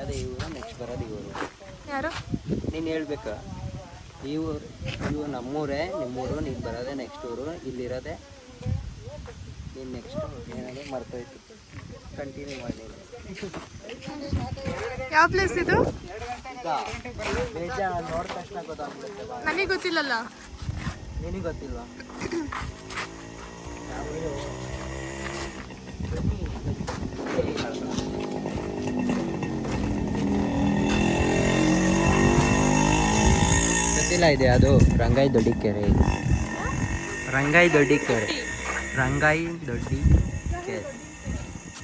ಇರೋದೇ ಇವರು, ನೆಕ್ಸ್ಟ್ ಬರೋದು ಇವರು. ಯಾರು ನೀನು ಹೇಳ್ಬೇಕಾ? ಇವು ನಮ್ಮೂರೇ, ನಿಮ್ಮೂರು, ನೀನು ಬರೋದೇ ನೆಕ್ಸ್ಟ್ ಊರು, ಇಲ್ಲಿರೋದೆ ನೀನು ನೆಕ್ಸ್ಟ್ ಏನಾದರೂ ಮರ್ತೋಯ್ತು. ಕಂಟಿನ್ಯೂ ಮಾಡಿ. ಯಾವ ಪ್ಲೇಸ್ ಇದು? ಬೇಜಾರು ನೋಡಿದ ತಕ್ಷಣ ಗೊತ್ತಾಗ್ಬಿಡುತ್ತೆ. ನನಗೆ ಗೊತ್ತಿಲ್ಲಲ್ಲ. ನಿನಗೆ ಗೊತ್ತಿಲ್ವಾ? ಗೊತ್ತಿಲ್ಲ ಇದೆ ಅದು ರಂಗಾಯಿ ದೊಡ್ಡಿ ಕೆರೆ. ಇದು ರಂಗಾಯಿ ದೊಡ್ಡಿ ಕೆರೆ, ರಂಗಾಯಿ ದೊಡ್ಡಿ ಕೆರೆ.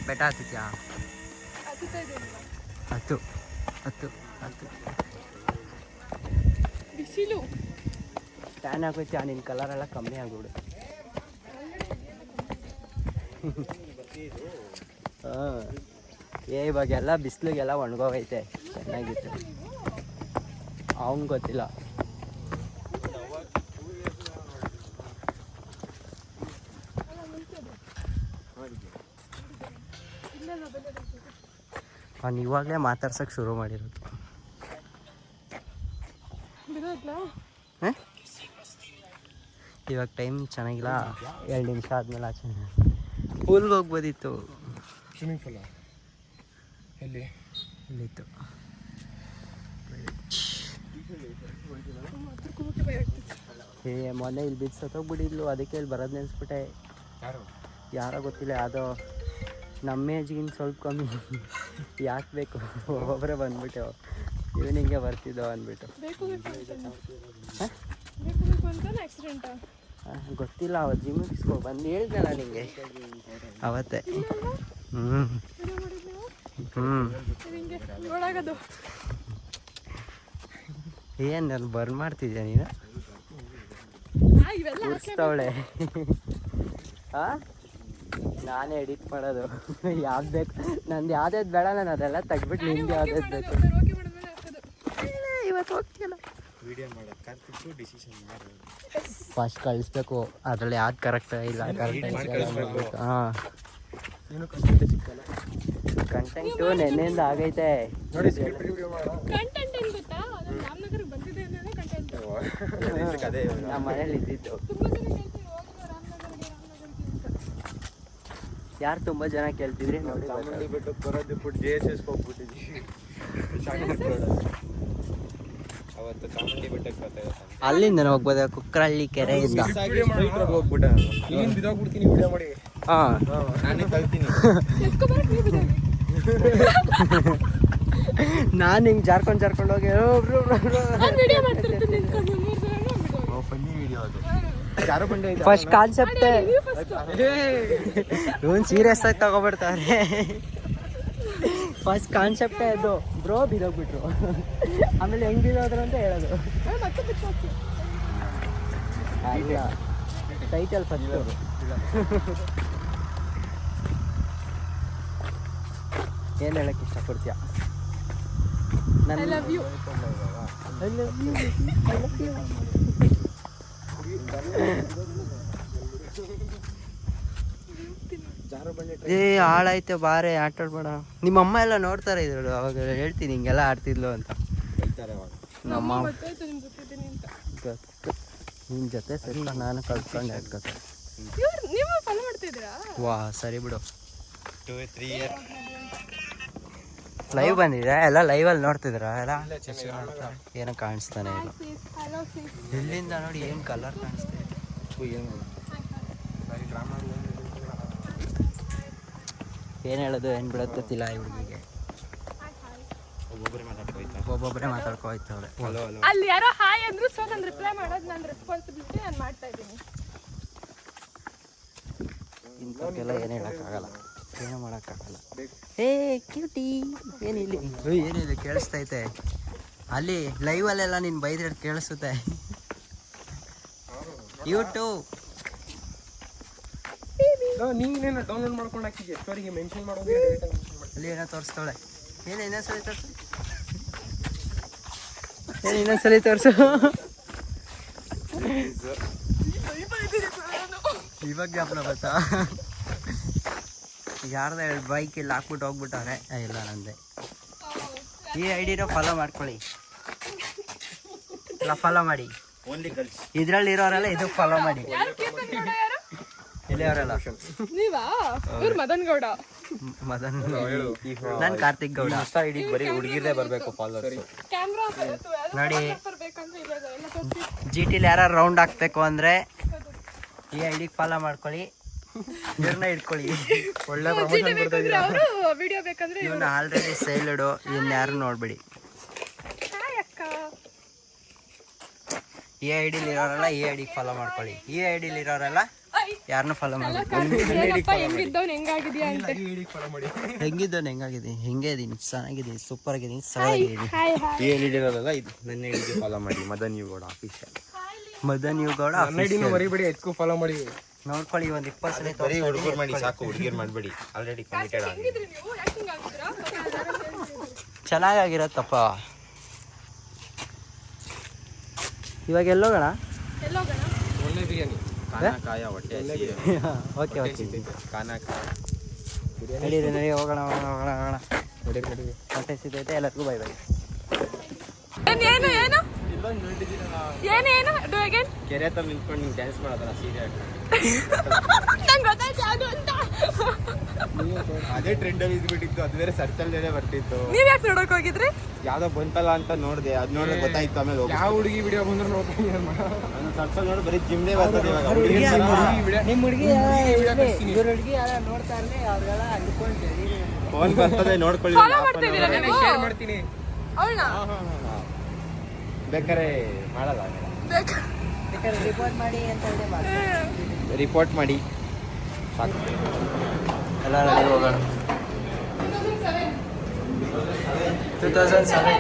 ಬೆಟ್ಟ ಹತ್ತಿದ್ಯಾ? ಹತ್ತು ಹತ್ತು ಹತ್ತು. ಬಿಸಿಲು ಟ್ಯಾನ್ ಆಗೋಯ್ತು, ನಿನ್ನ ಕಲರ್ ಎಲ್ಲ ಕಮ್ಮಿ ಆಗ್ಬಿಡು. ಹಾಂ, ಇವಾಗೆಲ್ಲ ಬಿಸಿಲಿಗೆಲ್ಲ ಒಣಗೋಗೈತೆ, ಚೆನ್ನಾಗಿತ್ತು. ಅವನು ಗೊತ್ತಿಲ್ಲ. ಅವ್ನು ಇವಾಗಲೇ ಮಾತಾಡ್ಸೋಕ್ಕೆ ಶುರು ಮಾಡಿರೋದು. ಇವಾಗ ಟೈಮ್ ಚೆನ್ನಾಗಿಲ್ಲ, 2 ನಿಮಿಷ ಆದಮೇಲೆ ಆಚೆ ಪೂಲ್ಗೆ ಹೋಗ್ಬೋದಿತ್ತು. ಸ್ವಿಮ್ಮಿಂಗ್ ಪೂಲ ಎಲ್ಲಿ? ಇಲ್ಲಿತ್ತು. ಮೊನ್ನೆ ಇಲ್ಲಿ ಬಿದ್ದು ಸತ್ತೋಗ್ಬಿಟ್ಟಿದ್ಲು, ಅದಕ್ಕೆ ಇಲ್ಲಿ ಬರೋದು ನೆನೆಸ್ಬಿಟ್ಟೆ. ಯಾರೋ ಗೊತ್ತಿಲ್ಲ, ಯಾವುದೋ ನಮ್ಮ ಏಜ್ಗಿಂತ ಸ್ವಲ್ಪ ಕಮ್ಮಿ. ಯಾಕೆ ಬೇಕು, ಒಬ್ಬೊಬ್ಬರೇ ಬಂದ್ಬಿಟ್ಟು ಈವ್ನಿಂಗೆ ಬರ್ತಿದ್ದೋ ಅಂದ್ಬಿಟ್ಟು. ಗೊತ್ತಿಲ್ಲ, ಅವತ್ತು ಜಿಮ್ಮಿಗೆ ಬಂದು ಹೇಳಿದ್ನಲ್ಲ ನಿಂಗೆ ಅವತ್ತೇ. ಏನು ನಾನು ಬರ್ನ್ ಮಾಡ್ತಿದ್ಯಾ ನೀನು? ಉರ್ಸ್ತವಳೆ. ಹಾಂ, ನಾನೇ ಎಡಿಟ್ ಮಾಡೋದು. ಯಾವ್ದು ಬೇಕು ನಂದು, ಯಾವ್ದಾವ್ದು ಬೇಡ, ನಾನು ಅದೆಲ್ಲ ತೆಗ್ಬಿಟ್ಟು ನಿಂಗೆ ಯಾವ್ದಾವ್ದು ಬೇಕು. ಇವತ್ತು ಹೋಗ್ತೀಯಲ್ಲ ಫಸ್ಟ್ ಕಳಿಸ್ಬೇಕು, ಅದ್ರಲ್ಲಿ ಯಾವ್ದು ಕರೆಕ್ಟ್ ಇಲ್ಲ ಕರೆಕ್ಟ್. ಹಾಂ, ಕಂಟೆಂಟು ನೆನ್ನೆಯಿಂದ ಆಗೈತೆ ನೋಡಿ. ನಮ್ಮ ಮನೇಲಿ ಇದ್ದಿದ್ದು. ಯಾರು ತುಂಬ ಜನ ಕೇಳ್ತಿದ್ರಿ ನೋಡಿ. ಚಾಮುಂಡಿ ಬೆಟ್ಟಕ್ಕೆ ಬರೋದು ಬಿಟ್ಟು JSS ಹೋಗ್ಬಿಟ್ಟಿದ್ವಿ. ಅವತ್ತು ಚಾಮುಂಡಿ ಬೆಟ್ಟಕ್ಕೆ ಬರ್ತಾ ಇದ್ದೆ. ಅಲ್ಲಿಂದ ಹೋಗ್ಬೋದ? ಕುಕ್ರಹಳ್ಳಿ ಕೆರೆಯಿಂದ ಹೋಗ್ಬಿಟ್ಟ. ನೀನು ಬಿದ್ದೋಗ್ಬಿಡ್ತೀನಿ ವಿಡಿಯೋ ಮಾಡಿ. ಹಾಂ, ನಾನೇ ಕಲ್ತೀನಿ. ನಾನು ಹಿಂಗೆ ಜಾರ್ಕೊಂಡು ಹೋಗಿ ಫಸ್ಟ್ ಕಾನ್ಸೆಪ್ಟ್ ಇವನು ಸೀರಿಯಸ್ ಆಗಿ ತಗೊಬಿಡ್ತಾರೆ. ಫಸ್ಟ್ ಕಾನ್ಸೆಪ್ಟೇ ಅದು, ಬ್ರೋ ಬಿದ್ದೋಗ್ಬಿಟ್ರು. ಆಮೇಲೆ ಹೆಂಗೆ ಬಿದ್ದೋದ್ರು ಅಂತ ಹೇಳೋದು. ಇಲ್ಲ, ಟೈಟಲ್ ಫಸ್ಟ್. ಏನು ಹೇಳಕ್ಕೆ ಇಷ್ಟಪಡ್ತೀಯ? I love you. ಏ ಹಾಳಾಯ್ತು, ಬಾರೆ ಆಟಾಡ್ಬೇಡ. ನಿಮ್ಮಮ್ಮ ಎಲ್ಲ ನೋಡ್ತಾರೆ ಇದ್ರು, ಅವಾಗ ಹೇಳ್ತೀನಿ ಹಿಂಗೆಲ್ಲ ಆಡ್ತಿದ್ಲು ಅಂತ. ನಮ್ಮ ನಿನ್ನ ಜೊತೆ ಸರಿ ನಾನು ಕಳ್ಕೊಂಡು ಹೇಳ್ಕೊತಾರೆ. ವಾ ಸರಿ ಬಿಡು. 2-3 years ಲೈವ್ ಬಂದಿದೆ, ಎಲ್ಲ ಲೈವಲ್ಲಿ ನೋಡ್ತಿದ್ರ ಎಲ್ಲ? ಏನೋ ಕಾಣಿಸ್ತಾನೆ ಇಲ್ಲ. ಇಲ್ಲಿಂದ ನೋಡಿ ಏನು ಕಲರ್ ಕಾಣಿಸ್ತಾ ಇದೆ. ಏನು ಹೇಳೋದು ಏನು ಬಿಡೋದು ಗೊತ್ತಿಲ್ಲ ಈ ಹುಡುಗಿಗೆ. ಒಬ್ಬೊಬ್ಬರೇ ಮಾತಾಡ್ಕೋಯ್ತವ್ರೆ. ಅಲ್ಲಿ ಯಾರೋ ಹಾಯ್ ಅಂದ್ರು, ಸೊ ನಾನು ರಿಪ್ಲೈ ಮಾಡೋದು ನನ್ನ ರೆಸ್ಪಾನ್ಸಿಬಿಲಿಟಿ, ನಾನು ಮಾಡ್ತಾ ಇದ್ದೀನಿ. ಇಂಥವ್ರಿಗೆಲ್ಲ ಏನು ಹೇಳೋಕ್ಕಾಗಲ್ಲ, ಏನು ಮಾಡೋಕ್ಕಾಗಲ್ಲ. ಏ ಕ್ಯೂಟಿ ಏನಿಲ್ಲ, ಏನಿದೆ ಕೇಳಿಸ್ತೈತೆ ಅಲ್ಲಿ ಲೈವಲ್ಲೆಲ್ಲ ನೀನು ಬೈದ್ರೆ ಕೇಳಿಸುತ್ತೆ. ಯೂಟ್ಯೂಬ್ ನೀನೇನು ಡೌನ್ಲೋಡ್ ಮಾಡ್ಕೊಂಡು ಹಾಕಿದ್ಯಾ ಸ್ಟೋರಿಗೆ ಮೆನ್ಷನ್ ಮಾಡೋದು? ಅಲ್ಲಿ ಏನೋ ತೋರಿಸ್ತಾಳೆ. ಏನು ಇನ್ನೊಂದ್ಸಲಿ ತೋರಿಸು, ಏನು ಇನ್ನೊಂದ್ಸಲಿ ತೋರಿಸು. ಇವಾಗ ಜ್ಞಾಪನ ಬರ್ತಾ ಯಾರ್ದ ಬೈಕ್ ಇಲ್ಲಿ ಹಾಕ್ಬಿಟ್ಟು ಹೋಗ್ಬಿಟ್ಟವ್ರೆ. ಇಲ್ಲ ನಂದೆ ಈ ಐಡಿನ ಫಾಲೋ ಮಾಡ್ಕೊಳ್ಳಿ, ಎಲ್ಲ ಫಾಲೋ ಮಾಡಿ. ಇದ್ರಲ್ಲಿ ಇರೋರೆಲ್ಲ ಇದಕ್ಕೆ ಫಾಲೋ ಮಾಡಿ. ಯಾರು ಕೀರ್ತನ್ ಗೌಡ ಯಾರು? ಇಲ್ಲಿ ಅವರೆಲ್ಲ ನೀವಾ? ಇವ್ರು ಮದನ್ ಗೌಡ. ಮದನ್, ನಾನು ಕಾರ್ತಿಕ್ ಗೌಡ. ಬರೀ ಹುಡುಗಿರೇ ಬರಬೇಕು ಫಾಲೋವರ್ಸ್. ಕ್ಯಾಮ್ರಾ ನೋಡಿ, ಬರ್ಬೇಕಂದ್ರೆ ಇಲ್ಲ ಎಲ್ಲ ತೋರಿಸಿ. ಜಿ ಟಿಲಿ ಯಾರು ರೌಂಡ್ ಹಾಕ್ಬೇಕು ಅಂದ್ರೆ ಈ ಐಡಿಗೆ ಫಾಲೋ ಮಾಡ್ಕೊಳ್ಳಿ, ಇವ್ರನ್ನ ಇಟ್ಕೊಳ್ಳಿ. ಒಳ್ಳೆ ಪ್ರಮೋಷನ್ ಕೊಡ್ತಾ ಇದ್ದೀರಾ. ಅವರು ವಿಡಿಯೋ ಬೇಕಂದ್ರೆ ಇವನ್ನ ಆಲ್ರೆಡಿ ಸೈಲ್ಡು, ಇನ್ಯಾರು ನೋಡ್ಬೇಡಿ. ಹಾಯ್ ಅಕ್ಕ. ಈ ಐಡಿಲಿ ಇರೋರೆಲ್ಲ ಈ ಐಡಿಗೆ ಫಾಲೋ ಮಾಡ್ಕೊಳ್ಳಿ. ಈ ಐಡಿಲಿ ಇರೋರೆಲ್ಲ ಯಾರನ್ನೂ ಫಾಲೋ ಮಾಡಿ. ಏನಪ್ಪ ಹೆಂಗಿದ್ದವ್ನು ಹೆಂಗಾಗಿದ್ಯಾ ಅಂತ. ಹೆಂಗಿದ್ದಾನೆ, ಹೆಂಗಾಗಿದೆ, ಹೆಂಗೆ ಇದೀನಿ, ಚೆನ್ನಾಗಿದ್ದೀನಿ, ಸೂಪರ್ ಆಗಿದ್ದೀನಿ, ಸರಿಯಾಗಿದ್ದೀನಿ. Hi hi. ಈ ಹೇಳಿದಿರಲ್ಲ ಇದು ನನ್ನ ಐಡಿಗೆ ಫಾಲೋ ಮಾಡಿ, Madan U Gowda official. Madan U Gowda ನನ್ನ ಐಡಿನೂ ಮರಿಬೇಡಿ, ಎತ್ಕೂ ಫಾಲೋ ಮಾಡಿ. ನೋಡ್ಕೊಳ್ಳಿ, ಒಂದು 20 ಸಲ ಬರೀ ಹುಡುಗರು ಮಾಡಿ ಸಾಕು, ಹುಡುಗಿಯರು ಮಾಡಬೇಡಿ. ಆಲ್ರೆಡಿ ಕಮಿಟೆಡ್ ಆಗಿ ಹೆಂಗಿದ್ರಿ ನೀವು? ಯಾಕೆ ಹಿಂಗಾಗಿದ್ರಾ? ಚೆನ್ನಾಗಿರತ್ತಪ್ಪ. ಇವಾಗ ಎಲ್ಲೋಗೋಣ? ಎಲ್ಲೋಗೋಣ? ಒಳ್ಳೆ ಬಿರಿಯಾನಿ, ಕಾಯ ಹೊಟ್ಟೆ ಹಸಿ. ಓಕೆ ಓಕೆ, ಕಾನಾಕಾಯ ನಡೀರಿ ನಡಿ, ಹೋಗೋಣ ಹೋಗೋಣ ಹೋಗೋಣ ಹೋಗೋಣ. ನಡೀರಿ ನಡೀರಿ. ಹೊಟ್ಟೆ ಸಿದ್ದೈತೆ, ಎಲ್ಲರಿಗೂ ಬೈ ಬೈ. ಏನು ಏನು ಏನು ಏನು ಏನು ಡೂ ಅಗೇನ್? ಕೆರೆ ಹತ್ರ ನಿಂತ್ಕೊಂಡು ನಿಂಗೆ ಡ್ಯಾನ್ಸ್ ಮಾಡೋದಲ್ಲ ಸೀರೆ ನಂಗೆ ಗೊತ್ತಾಯ್ತು ಅದು ಅಂತ. ಅದೇ ಟ್ರೆಂಡಲ್ಲಿ ಇದ್ಬಿಟ್ಟಿತ್ತು, ಅದು ಬೇರೆ ಸರ್ಚಲ್ಲೇ ಬರ್ತಿತ್ತು. ನೀವ್ ಯಾಕೆ ನೋಡಕ್ ಹೋಗಿದ್ರಿ? ಯಾವ್ದೋ ಬಂತಲ್ಲ ಅಂತ ನೋಡಿದೆ, ಅದು ನೋಡಿದ್ರೆ ಗೊತ್ತಾಯ್ತು. ಆಮೇಲೆ ಯಾವ ಹುಡುಗಿ ವಿಡಿಯೋ ಬಂದ್ರೆ ನೋಡ್ತೀನಿ ನಾನು ಸರ್ಚಲ್ಲಿ ನೋಡಿ ಬರೀ ಜಿಮ್ನೇ ಬರ್ತದೆ ಇವಾಗ. ನಿಮ್ಮ ಹುಡುಗಿ ಇವ್ರ ಹುಡುಗಿ ಯಾರ ನೋಡ್ತಾ ಇರಲಿ, ಅವ್ರಿಗೆಲ್ಲ ಅನ್ಕೊಂತೀರಿ. ಫೋನ್ ಬರ್ತದೆ, ನೋಡ್ಕೊಳ್ಳಿ. ಫಾಲೋ ಮಾಡ್ತಿದ್ದೀರಾ ನೀವು? ಶೇರ್ ಮಾಡ್ತೀನಿ. ಅವಳನ್ನ ಬೇಕಾರೆ ಮಾಡಲ್ಲ, ರಿಪೋರ್ಟ್ ಮಾಡಿ ಅಂತ ಹೇಳಿ ಮಾಡಿ. ರಿಪೋರ್ಟ್ ಮಾಡಿ ಸಾಕು. ಎಲ್ಲ ರೆಡಿ, ಹೋಗೋಣ. 2007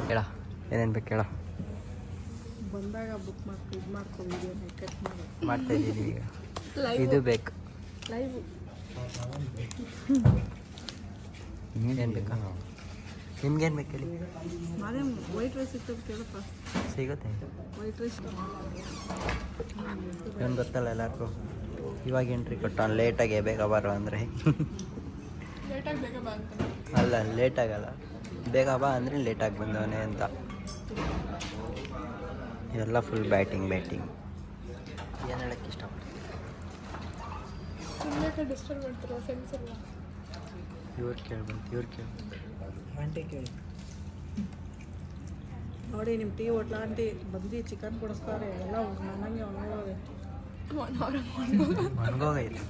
ಹೇಳ, ಏನೇನು ಬೇಕು ಹೇಳ. ಬಂದಾಗ ಬುಕ್ ಮಾಡ್ಕೊ ವಿಡಿಯೋ ಕಟ್ ಮಾಡಿ ಮಾಡ್ತಾ ಇದ್ದೀವಿ ಈಗ. ಇದು ಬೇಕು, ಲೈವ್. ಏನು ಬೇಕಾ ನಿಮ್ಗೇನು ಬೇಕು ಹೇಳಿ? ಅದೇ ವೈಟ್ ರೈಸ್ ಇತ್ತು ಕೇಳಪ್ಪ. ಸಿಗುತ್ತೆ. ವೈಟ್ ರೈಸ್ ಏನು ಗೊತ್ತಲ್ಲ ಎಲ್ಲರಿಗೂ. ಇವಾಗ ಎಂಟ್ರಿ ಕೊಟ್ಟು ಲೇಟಾಗಿ ಬೇಗ ಬರೋ ಅಂದರೆ ಲೇಟಾಗಿ ಬೇಗ ಬಾ ಅಂತ. ಅಲ್ಲ, ಲೇಟಾಗಲ್ಲ, ಬೇಗ ಬಾ ಅಂದರೆ ಲೇಟಾಗಿ ಬಂದವನೇ ಅಂತ. ಎಲ್ಲ ಫುಲ್ ಬ್ಯಾಟಿಂಗ್. ಏನು ಹೇಳೋಕ್ಕೆ ಇಷ್ಟಪಡ್ತೀನಿ? ಸುಮ್ಮನೆ ಡಿಸ್ಟರ್ಬ್ ಮಾಡ್ತಾರೆ, ಸೆನ್ಸ್ ಇಲ್ಲ. ಇವ್ರು ಕೇಳ್ಬಂತು ಆಂಟಿ ಕೇಳಿ ನೋಡಿ, ನಿಮ್ಮ ಟೀ ಹೋಟ್ಲ ಆಂಟಿ ಬಂದು ಚಿಕನ್ ಕೊಡಿಸ್ತಾರೆ, ಎಲ್ಲ ನನಗೆ ಒಣಗೋದೆ. ಒಣಗೋಗೈತೆ.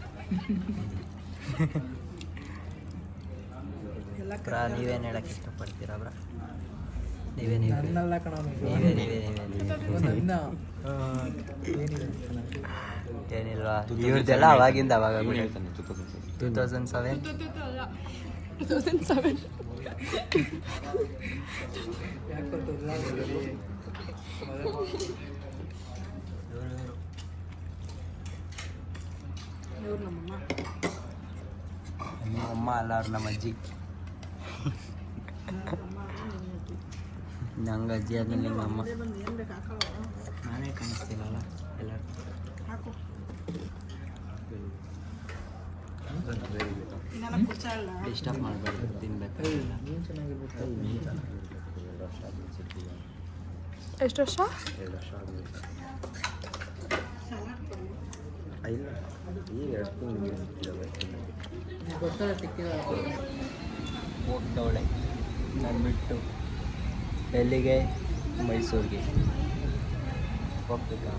ಎಲ್ಲ ಬ್ರಾ, ನೀವೇನು ಹೇಳಕ್ಕೆ ಇಷ್ಟಪಡ್ತೀರಾ ಬ್ರಾ? ನೀವೇ ನನ್ನೆಲ್ಲ ಕಣ ಏನಿಲ್ವಾ? ಇವ್ರದ್ದೆಲ್ಲ ಅವಾಗಿಂದ ಅವಾಗ 2007. 2007 ಇವ್ರು ನಮ್ಮಮ್ಮ. ನಿಮ್ಮ ಅಮ್ಮ ಅಲ್ಲ, ಅವ್ರು ನಮ್ಮ ಅಜ್ಜಿ. ನಂಗೆ ಅಜ್ಜಿ ಆದ್ಮೇಲೆ ನಿಮ್ಮ ಅಮ್ಮ. ಬಂದು ಏನು ಬೇಕು ಹಾಕೊಳ್ಳೋ, ನಾನೇ ಕಾಣಿಸ್ತಿಲ್ಲಲ್ಲ ಎಲ್ಲರೂ. ಹಾಕು. ಇನ್ನೆಲ್ಲ ಕುಚ್ಚಲ್ಲ. ಡಿಸ್ಟರ್ಬ್ ಮಾಡಬಾರ್ದು, ತಿನ್ಬೇಕು. ಎಷ್ಟು ವರ್ಷ? ಗೊತ್ತಲ್ಲ ಸಿಕ್ಕಿದ ಹೋಗ್ತವಳೆ ನಾನು ಬಿಟ್ಟು. ಎಲ್ಲಿಗೆ? ಮೈಸೂರಿಗೆ ಹೋಗ್ಬೇಕಾ?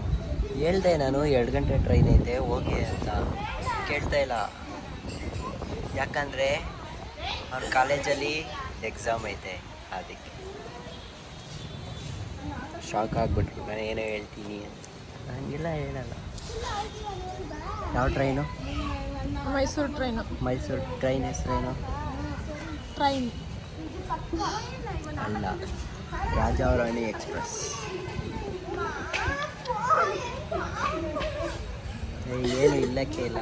ಹೇಳ್ದೆ ನಾನು 2 ಗಂಟೆ ಟ್ರೈನ್ ಐತೆ ಹೋಗಿ ಅಂತ, ಕೇಳ್ತಾ ಇಲ್ಲ. ಯಾಕಂದರೆ ಅವ್ರ ಕಾಲೇಜಲ್ಲಿ ಎಕ್ಸಾಮ್ ಐತೆ, ಅದಕ್ಕೆ ಶಾಕ್ ಆಗಿಬಿಟ್ರು. ನಾನು ಏನೋ ಹೇಳ್ತೀನಿ ಅಂತ. ಹಂಗೆಲ್ಲ ಹೇಳಲ್ಲ. ಯಾವ train? Mysuru train. Mysuru train ಹೆಸರೇನು? ಟ್ರೈನ್ ಅಲ್ಲ, ರಾಜಾರಾಣಿ ಎಕ್ಸ್ಪ್ರೆಸ್. ಏನು ಇಲ್ಲಕ್ಕೆ ಇಲ್ಲ.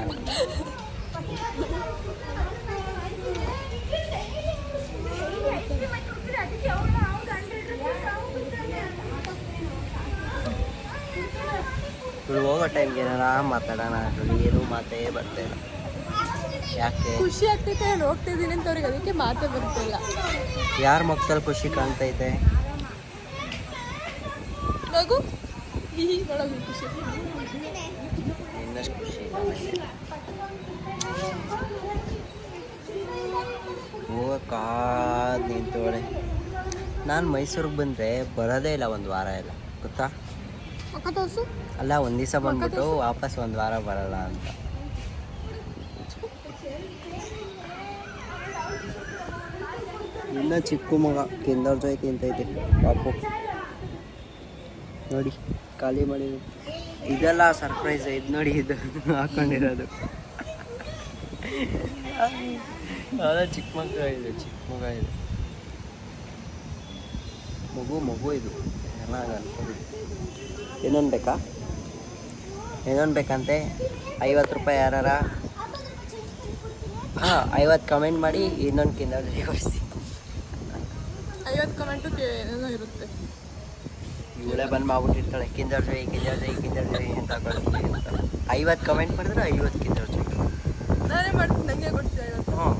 ಹೋಗೋ ಟೈಮ್ಗೆ ಏನಾರ ಮಾತಾಡೋಣ ಅದ್ರಲ್ಲಿ ಏನೂ ಮಾತೇ ಬರ್ತಾ ಇಲ್ಲ. ಯಾಕೆ? ಖುಷಿ ಆಗ್ತೈತೆ ನಾನು ಹೋಗ್ತಾ ಇದ್ದೀನಿ ಅಂತ ಅವ್ರಿಗೆ ಅದಕ್ಕೆ ಮಾತೇ ಬರ್ತಿಲ್ಲ. ಯಾರ ಮುಖದಲ್ಲಿ ಖುಷಿ ಕಾಣ್ತೈತೆ? ನಗು ಈ ಒಳಗೆ ಖುಷಿ. ಇನ್ನಷ್ಟು ಖುಷಿ ಹೋಗಕ್ಕಾದ್ ನಿಂತೋಳೆ. ನಾನು ಮೈಸೂರಿಗೆ ಬಂದರೆ ಬರೋದೇ ಇಲ್ಲ, ಒಂದು ವಾರ ಇಲ್ಲ ಗೊತ್ತಾ? ಅಲ್ಲ, ಒಂದು ದಿವಸ ಬಂದ್ಬಿಟ್ಟು ವಾಪಸ್ ಒಂದು ವಾರ ಬರಲ್ಲ ಅಂತ. ಇನ್ನು ಚಿಕ್ಕ ಮಗ ಕಿಂದರ್ ಜಾಯ್ ತಿಂತೈತೆ ಪಾಪು. ನೋಡಿ ಖಾಲಿ ಮಾಡಿ. ಇದೆಲ್ಲ ಸರ್ಪ್ರೈಸ್. ಇದು ನೋಡಿ, ಇದು ಹಾಕೊಂಡಿರೋದು ಅದೇ ಚಿಕ್ಕ ಮಗ ಇದೆ, ಚಿಕ್ಕ ಮಗ ಇದೆ. ಮಗು ಇದು ಎಲ್ಲ ಅನ್ಕೋಬಿಟ್ಟು. ಇನ್ನೊಂದು ಬೇಕಾ? ಇನ್ನೊಂದು ಬೇಕಂತೆ. 50 ರೂಪಾಯಿ ಯಾರಾರ 50 ಕಮೆಂಟ್ ಮಾಡಿ ಇನ್ನೊಂದು ಕಿಂದರ್ ಜಾಯ್ ಕೊಡಿಸ್ತೀನಿ. 50 ಕಮೆಂಟು ಏನೋ ಇರುತ್ತೆ. ಇವಳೇ ಬಂದು ಮಾಡ್ಬಿಟ್ಟಿರ್ತಾಳೆ ಕಿಂದರ್ ಜಾಯ್ ಅಂತ ಕಳಿಸ್ತೀನಿ ಅಂತ. 50 ಕಮೆಂಟ್ ಮಾಡಿದ್ರೆ 50 ಕಿಂದರ್ ಜಾಯ್. ನಾನೇ ಮಾಡ್ತೀನಿ, ನನಗೆ ಕೊಡ್ತೀಯ 50? ಹ್ಞೂ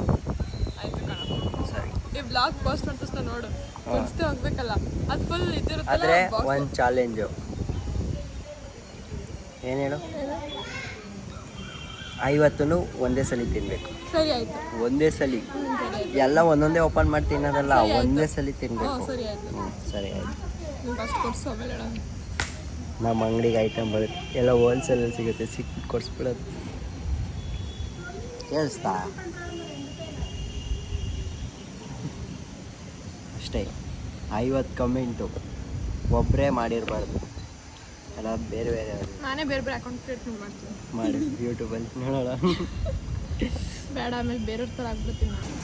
ಆಯ್ತು ಕಣ, ಸರಿ. ಈ ಬ್ಲಾಗ್ ಪೋಸ್ಟ್ ಮಾಡಿದ ತಕ್ಷಣ ನೋಡು ಕೊಡಿಸ್ತೇ ಹೋಗ್ಬೇಕಲ್ಲ, ಅದು ಫುಲ್ ಇದಿರುತ್ತೆ. ಆದರೆ ಒಂದು ಚಾಲೆಂಜು ಏನು ಹೇಳು? 50 ಒಂದೇ ಸಲ ತಿನ್ನಬೇಕು. ಸರಿ ಆಯ್ತು. ಒಂದೇ ಸಲ ಸರಿ ಆಯ್ತು. ಎಲ್ಲ ಒಂದೊಂದೇ ಓಪನ್ ಮಾಡಿ ತಿನ್ನೋದಲ್ಲ, ಒಂದೇ ಸಲ ತಿನ್ನಬೇಕು. ಸರಿ ಆಯ್ತು. ಸರಿ ಆಯ್ತು. ನೀವು ಫಸ್ಟ್ ಕೊಡಿಸು, ಆಮೇಲೆ ಹೇಳೋಣ. ನಮ್ಮ ಅಂಗಡಿಗೆ ಐಟಮ್ ಬರುತ್ತೆ, ಎಲ್ಲ ಹೋಲ್ಸೇಲಲ್ಲಿ ಸಿಗುತ್ತೆ, ಸಿಕ್ಕಿ ಕೊಡಿಸ್ಬಿಡೋದು. ಕೇಳಿಸ್ತಾ? ಅಷ್ಟೇ. 50 ಕಮೆಂಟು ಒಬ್ಬರೇ ಮಾಡಿರಬಾರ್ದು, ಎಲ್ಲ ಬೇರೆ ಬೇರೆ ನಾನೇ ಬೇರೆ ಬೇರೆ ಅಕೌಂಟ್ ಕ್ರಿಯೇಟ್ ಮಾಡ್ತೀನಿ. ಮಾಡಿ ಯೂಟ್ಯೂಬಲ್ಲಿ ನೋಡೋಣ. ಬೇಡ, ಆಮೇಲೆ ಬೇರೆಯವ್ರ ಥರ ಆಗ್ಬಿಡ್ತೀನಿ ನಾನು.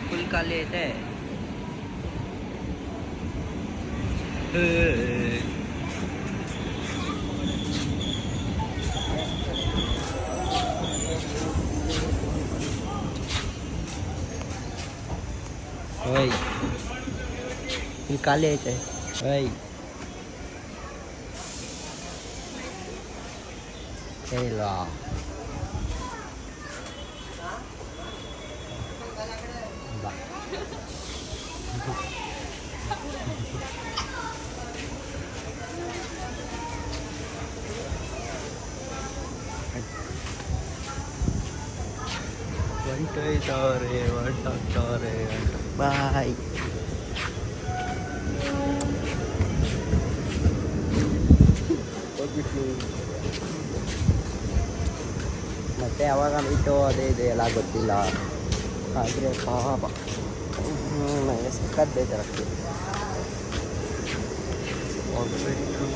ಫುಲ್ ಖಾಲಿ ಐತೆ. ಓಯ್ ಇಲ್ಲಿ ಖಾಲಿ ಐತೆ. ಓಯ್ ಇಲ್ಲ ಬಾ. ಹೊಂಟೋಯ್ತವ್ರೆ ಬಾಯ್. ಮತ್ತೆ ಯಾವಾಗ ಮೀಟು ಅದೇ ಇದೆ ಎಲ್ಲ ಗೊತ್ತಿಲ್ಲ. ಆದರೆ ಪಾಪ ನನಗೆ ಸಖತ್ ಬೇಜಾರಾಗ್ತಿದೆ. ಹೋಗ್ಬಿಟ್ಟು